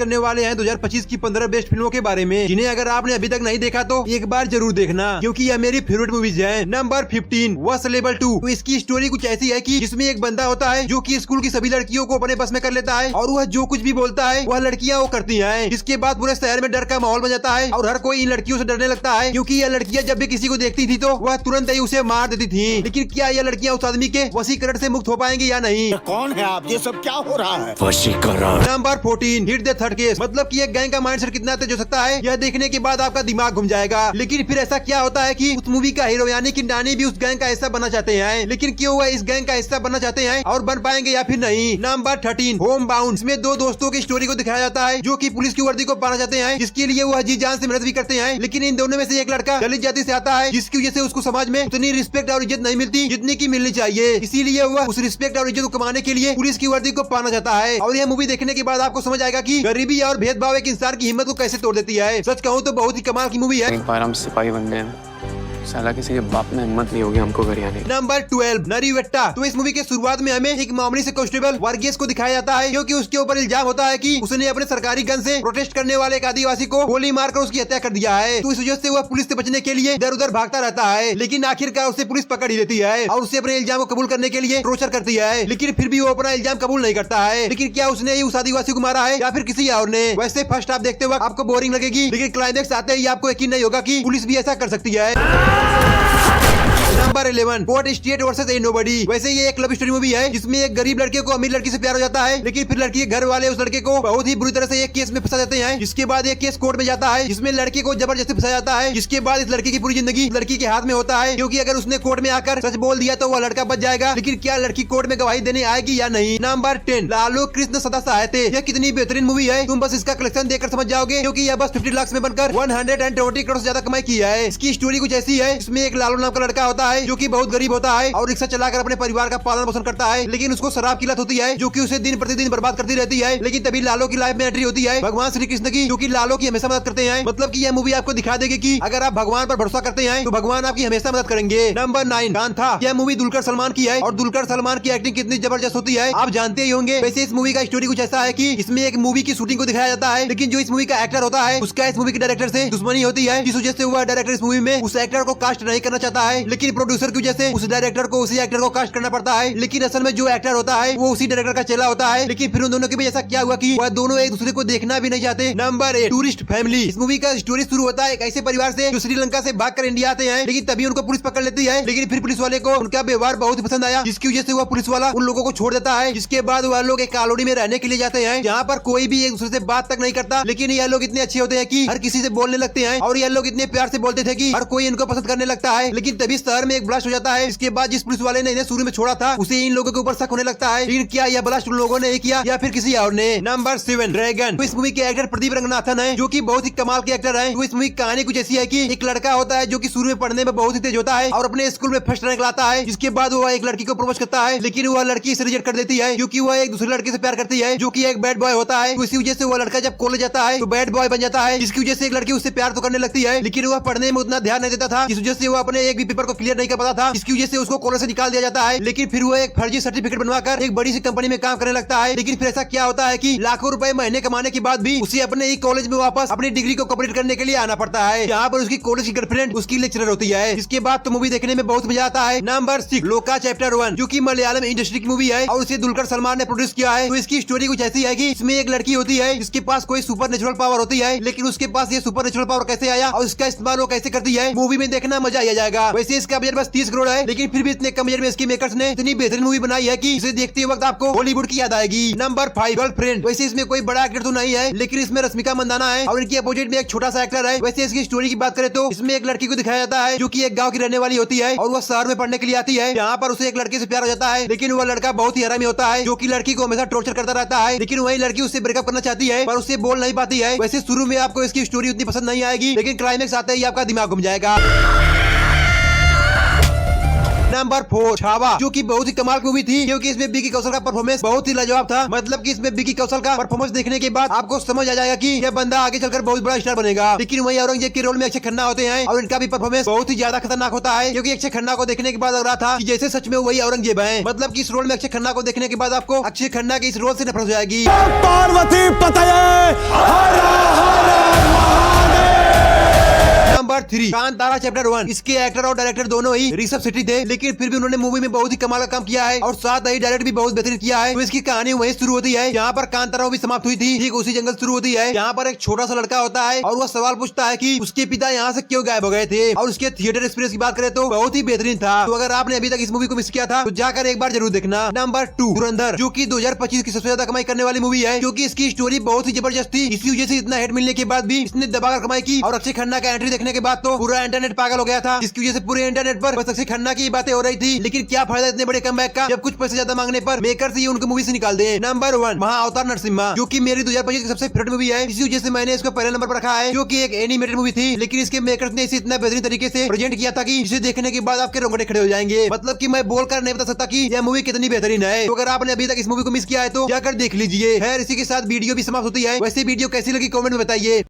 करने वाले हैं 2025 की 15 बेस्ट फिल्मों के बारे में, जिन्हें अगर आपने अभी तक नहीं देखा तो एक बार जरूर देखना, क्योंकि यह मेरी फेवरेट मूवीज है। Number 15 was level 2। तो इसकी स्टोरी कुछ ऐसी है कि जिसमें एक बंदा होता है जो कि स्कूल की सभी लड़कियों को अपने बस में कर लेता है और वह जो कुछ भी बोलता है वह लड़कियां वो करती हैं। इसके बाद पूरे शहर में डर का माहौल बन जाता है और हर कोई इन लड़कियों से डरने लगता है, क्योंकि यह लड़कियां जब भी किसी को देखती थी तो वह तुरंत ही उसे मार देती थी। लेकिन क्या यह लड़कियां उस आदमी के वशीकरण से मुक्त हो पाएंगी या नहीं? कौन है आप? ये सब क्या हो रहा है? वशीकरण। Number 14 hit the third case. मतलब कि एक गैंग का माइंडसेट कितना तेज हो सकता है, यह देखने के बाद आपका दिमाग घूम जाएगा। लेकिन फिर ऐसा क्या होता है कि उस मूवी का हीरो यानी कि नानी भी उस गैंग का हिस्सा बनना चाहते हैं, लेकिन क्यों वह इस गैंग का हिस्सा बनना चाहते हैं और बन पाएंगे या फिर नहीं? Number 13 home bound. इसमें दो दोस्तों की स्टोरी को दिखाया जाता है जो कि पुलिस की वर्दी को पाना चाहते हैं, जिसके लिए वो जी जान से मेहनत भी करते हैं। लेकिन इन दोनों में से एक लड़का दलित जाति से आता है, जिसकी वजह से उसको समाज में उतनी रिस्पेक्ट और इज्जत नहीं मिलती जितनी की मिलनी चाहिए। इसीलिए वह उस रिस्पेक्ट और इज्जत को कमाने के लिए पुलिस की वर्दी को पाना चाहता है। और यह मूवी देखने के बाद आपको समझ आएगा कि गरीबी और भेदभाव एक इंसान की हिम्मत को कैसे तोड़ देती है। सच कहूँ तो बहुत ही कमाल की मूवी है। एक बार हम सिपाही बन गए, साला किसी के बाप ने हिम्मत नहीं होगी हमको घर आने। नंबर 12 नरीवेट्टा। तो इस मूवी के शुरुआत में हमें एक मामूली से कांस्टेबल वर्गीस को दिखाया जाता है, क्योंकि उसके ऊपर इल्जाम होता है कि उसने अपने सरकारी गन से प्रोटेस्ट करने वाले एक आदिवासी को गोली मारकर उसकी हत्या कर दिया है। तो इस वजह से वह पुलिस से बचने के लिए इधर उधर भागता रहता है, लेकिन आखिरकार उसे पुलिस पकड़ ही लेती है और उसे अपने इल्जाम को कबूल करने के लिए टॉर्चर करती है। लेकिन फिर भी वो अपना इल्जाम कबूल नहीं करता है। लेकिन क्या उसने ही उस आदिवासी को मारा है या फिर किसी और ने? वैसे फर्स्ट हाफ देखते वक्त आपको बोरिंग लगेगी, लेकिन क्लाइमेक्स आते ही आपको यकीन नहीं होगा कि पुलिस भी ऐसा कर सकती है। Number 11 port state versus A nobody. वैसे ये एक लव स्टोरी मूवी है जिसमें एक गरीब लड़के को अमीर लड़की से प्यार हो जाता है, लेकिन फिर लड़की के घर वाले उस लड़के को बहुत ही बुरी तरह से एक केस में फंसा देते हैं, जिसके बाद एक केस कोर्ट में जाता है जिसमें लड़के को जबरदस्ती फंसाया जाता है, जिसके बाद इस लड़की की पूरी जिंदगी लड़की के हाथ में होता है, क्योंकि अगर उसने कोर्ट में आकर सच बोल दिया तो वह लड़का बच जाएगा। लेकिन क्या लड़की कोर्ट में गवाही देने आएगी या नहीं? नंबर 10 लालू कृष्ण सदा सहायते। यह कितनी बेहतरीन मूवी है, तुम बस इसका कलेक्शन देखकर समझ जाओगे, क्योंकि यह बस 50 लाख में बनकर 120 करोड़ से ज्यादा कमाई किया है। इसकी स्टोरी कुछ ऐसी है, इसमें एक लालू नाम का लड़का होता है जो कि बहुत गरीब होता है और रिक्शा चलाकर अपने परिवार का पालन पोषण करता है, लेकिन उसको शराब की लत होती है जो कि उसे दिन प्रतिदिन बर्बाद करती रहती है। लेकिन तभी लालू की लाइफ में एंट्री होती है भगवान श्री कृष्ण की, जो कि लालू की हमेशा मदद करते हैं। मतलब कि यह मूवी आपको दिखा देगी कि अगर आप भगवान पर भरोसा करते हैं तो भगवान आपकी हमेशा मदद करेंगे। नंबर 9 कांथा। यह मूवी दुलकर सलमान की है और दुलकर सलमान की एक्टिंग कितनी जबरदस्त होती है आप जानते ही होंगे। वैसे इस मूवी का स्टोरी कुछ ऐसा है कि इसमें एक मूवी की शूटिंग को दिखाया जाता है, लेकिन जो इस मूवी का एक्टर होता है उसका इस मूवी के डायरेक्टर से दुश्मनी होती है, जिस वजह से वह डायरेक्टर इस मूवी में उस एक्टर को कास्ट नहीं करना चाहता है। लेकिन प्रोड्यूसर की वजह से उस डायरेक्टर को उसी एक्टर को कास्ट करना पड़ता है। लेकिन असल में जो एक्टर होता है वो उसी डायरेक्टर का चेला होता है। लेकिन फिर उन दोनों के बीच ऐसा क्या हुआ कि वह दोनों एक दूसरे को देखना भी नहीं चाहते। Number 8 tourist family. इस मूवी का स्टोरी शुरू होता है एक ऐसे परिवार से जो श्रीलंका से भागकर इंडिया आते हैं, लेकिन तभी उनको पुलिस पकड़ लेती है। लेकिन फिर पुलिस वाले को उनका व्यवहार बहुत ही पसंद आया, जिसकी वजह से वह पुलिस वाला उन लोगों को छोड़ देता है। जिसके बाद वह लोग एक कॉलोनी में रहने के लिए जाते हैं, जहाँ पर कोई भी एक दूसरे से बात तक नहीं करता। लेकिन यह लोग इतने अच्छे होते हैं कि हर किसी से बोलने लगते हैं और यह लोग इतने प्यार से बोलते थे कि हर कोई इनको पसंद करने लगता है। लेकिन तभी शहर में एक ब्लास्ट हो जाता है। इसके बाद जिस पुलिस वाले ने इन्हें शुरू में छोड़ा था उसे इन लोगों के ऊपर शक होने लगता है। लेकिन क्या यह ब्लास्ट उन लोगों ने ही किया या फिर किसी और ने? Number 7 dragon. तो इस मूवी के एक्टर प्रदीप रंगनाथन है, जो कि बहुत ही कमाल के एक्टर है। तो इस मूवी की कहानी कुछ ऐसी है कि एक लड़का होता है जो कि शुरू में पढ़ने में बहुत ही तेज होता है और अपने स्कूल में फर्स्ट रैंक लाता है। जिसके बाद वह एक लड़की को प्रपोज करता है, लेकिन वह लड़की इसे रिजेक्ट कर देती है, क्योंकि वह एक दूसरे लड़के से प्यार करती है जो कि एक बैड बॉय होता है। तो इसी वजह से वह लड़का जब कॉलेज जाता है तो बैड बॉय बन जाता है, जिसकी वजह से एक लड़की उससे प्यार तो करने लगती है, लेकिन वह पढ़ने में उतना ध्यान नहीं देता था। इस वजह से वह अपने एक भी पेपर को क्लियर नहीं कर पाता था, जिसकी वजह से उसको कॉलेज से निकाल दिया जाता है। लेकिन फिर वह एक फर्जी सर्टिफिकेट बनवाकर एक बड़ी सी कंपनी में काम करने लगता है। लेकिन फिर ऐसा क्या होता है कि लाखों रुपए महीने कमाने के बाद भी उसे अपने ही कॉलेज में वापस अपनी डिग्री को कंप्लीट करने के लिए आना पड़ता है, जहाँ पर उसकी कॉलेज की गर्लफ्रेंड उसकी लेक्चरर होती है। इसके बाद तो मूवी देखने में बहुत मजा आता है। नंबर 6 लोका चैप्टर 1, जो कि मलयालम इंडस्ट्री की मूवी है और उसे दुलकर सलमान ने प्रोड्यूस किया है। तो इसकी स्टोरी कुछ ऐसी है कि इसमें एक लड़की होती है जिसके पास कोई सुपर नेचुरल पावर होती है, लेकिन उसके पास ये सुपर नेचुरल पावर कैसे आया और इसका इस्तेमाल वो कैसे करती है, मूवी में देखना मजा आ जाएगा। वैसे इसका बजट बस 30 करोड़ है, लेकिन फिर भी इतने कम बजट में इसके मेकर्स ने इतनी बेहतरीन मूवी बनाई है कि इसे देखते वक्त आपको बॉलीवुड की याद आएगी। Number 5 girlfriend. वैसे इसमें कोई बड़ा एक्टर तो नहीं है, लेकिन इसमें रश्मिका मंदाना है और इनकी अपोजिट में एक छोटा सा एक्टर है। वैसे इसकी स्टोरी की बात करें तो इसमें एक लड़की को दिखाया जाता है जो कि एक गांव की रहने वाली होती है और वह शहर में पढ़ने के लिए आती है, जहाँ पर उसे एक लड़के से प्यार हो जाता है। लेकिन वह लड़का बहुत ही हरामी होता है, जो कि लड़की को हमेशा टॉर्चर करता रहता है। लेकिन वही लड़की उससे ब्रेकअप करना चाहती है पर उससे बोल नहीं पाती है। वैसे शुरू में आपको इसकी स्टोरी उतनी पसंद नहीं आएगी, लेकिन क्लाइमेक्स आते ही आपका दिमाग घूम जाएगा। नंबर 4 छावा, जो कि बहुत ही कमाल की मूवी थी, क्योंकि इसमें विकी कौशल का परफॉर्मेंस बहुत ही लाजवाब था। मतलब कि इसमें विकी कौशल का परफॉर्मेंस देखने के बाद आपको समझ आ जाएगा कि यह बंदा आगे चलकर बहुत बड़ा स्टार बनेगा। लेकिन वही औरंगजेब के रोल में अक्षय खन्ना होते हैं और इनका भी परफॉर्मेंस बहुत ही ज्यादा खतरनाक होता है, क्योंकि अक्षय खन्ना को देखने के बाद लग रहा था कि जैसे सच में वही औरंगजेब है। मतलब कि इस रोल में अक्षय खन्ना को देखने के बाद आपको अक्षय खन्ना के इस रोल से नफरत हो जाएगी। पार्वती पतये 3 कांतारा चैप्टर 1। इसके एक्टर और डायरेक्टर दोनों ही ऋषभ शेट्टी थे, लेकिन फिर भी उन्होंने मूवी में बहुत ही कमाल का काम किया है और साथ ही डायरेक्ट भी बहुत बेहतरीन किया है। तो इसकी कहानी वहीं शुरू होती है यहाँ पर कांतारा भी समाप्त हुई थी, ठीक उसी जंगल शुरू होती है। यहाँ पर एक छोटा सा लड़का होता है और वह सवाल पूछता है कि उसके पिता यहाँ से क्यों गायब हो गए थे, और उसके थिएटर एक्सपीरियंस की बात करें तो बहुत ही बेहतरीन था। तो अगर आपने अभी तक इस मूवी को मिस किया था तो जाकर एक बार जरूर देखना। नंबर 2 धुरंधर, जो कि 2025 की सबसे ज्यादा कमाई करने वाली मूवी है, क्योंकि इसकी स्टोरी बहुत ही जबरदस्त थी। इसी वजह से इतना हिट मिलने के बाद भी इसने दबाकर कमाई की और अक्षय खन्ना का एंट्री देखने के बाद तो पूरा इंटरनेट पागल हो गया था, जिसकी वजह से पूरे इंटरनेट पर बस अक्षय खन्ना की बातें हो रही थी। लेकिन क्या फायदा इतने बड़े कमबैक का जब कुछ पैसे ज्यादा मांगने पर मेकर्स ही उनको मूवी से निकाल दे। नंबर 1 महाअवतार नरसिम्हा, जो कि मेरी 2025 की सबसे फेवरेट मूवी है। इसी वजह से मैंने इसको पहले नंबर पर रखा है, जो कि एक एनिमेटेड मूवी थी, लेकिन इसके मेकर्स ने इसे इतना बेहतरीन तरीके से प्रेजेंट किया था कि इसे देखने के बाद आपके रोंगटे खड़े हो जाएंगे। मतलब कि मैं बोलकर नहीं बता सकता कि यह मूवी कितनी बेहतरीन है। तो अगर आपने अभी तक इस मूवी को मिस किया है तो जाकर देख लीजिए। खैर इसी के साथ वीडियो भी समाप्त होती है। वैसे वीडियो कैसी लगी कमेंट में बताइए।